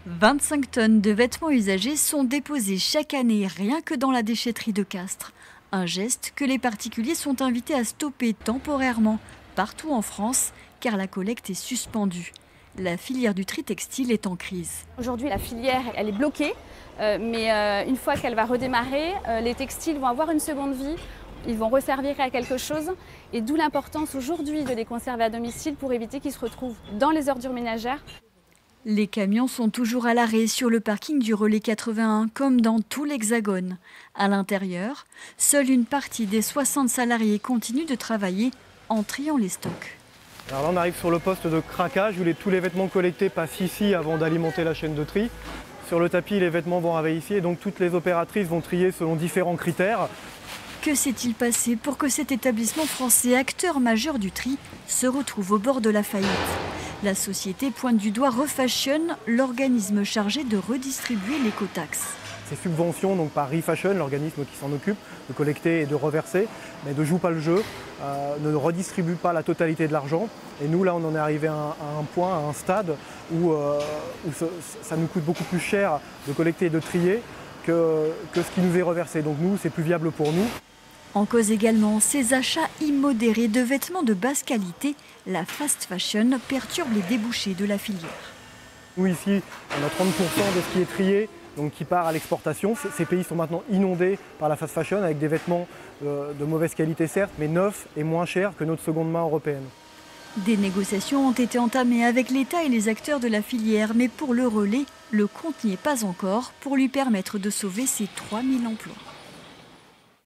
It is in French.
25 tonnes de vêtements usagés sont déposées chaque année rien que dans la déchetterie de Castres. Un geste que les particuliers sont invités à stopper temporairement partout en France car la collecte est suspendue. La filière du tri textile est en crise. Aujourd'hui, la filière elle est bloquée, mais une fois qu'elle va redémarrer, les textiles vont avoir une seconde vie. Ils vont resservir à quelque chose et d'où l'importance aujourd'hui de les conserver à domicile pour éviter qu'ils se retrouvent dans les ordures ménagères. Les camions sont toujours à l'arrêt sur le parking du relais 81 comme dans tout l'Hexagone. À l'intérieur, seule une partie des 60 salariés continue de travailler en triant les stocks. Alors là on arrive sur le poste de craquage où tous les vêtements collectés passent ici avant d'alimenter la chaîne de tri. Sur le tapis les vêtements vont arriver ici et donc toutes les opératrices vont trier selon différents critères. Que s'est-il passé pour que cet établissement français, acteur majeur du tri, se retrouve au bord de la faillite? La société pointe du doigt Refashion, l'organisme chargé de redistribuer l'écotaxe. Ces subventions donc par Refashion, l'organisme qui s'en occupe de collecter et de reverser, mais ne joue pas le jeu, ne redistribue pas la totalité de l'argent. Et nous là on en est arrivé à un point, à un stade où ça nous coûte beaucoup plus cher de collecter et de trier que ce qui nous est reversé. Donc nous c'est plus viable pour nous. En cause également, ces achats immodérés de vêtements de basse qualité, la fast fashion perturbe les débouchés de la filière. Nous ici, on a 30% de ce qui est trié, donc qui part à l'exportation. Ces pays sont maintenant inondés par la fast fashion avec des vêtements de mauvaise qualité certes, mais neufs et moins chers que notre seconde main européenne. Des négociations ont été entamées avec l'État et les acteurs de la filière, mais pour le relais, le compte n'y est pas encore pour lui permettre de sauver ses 3000 emplois.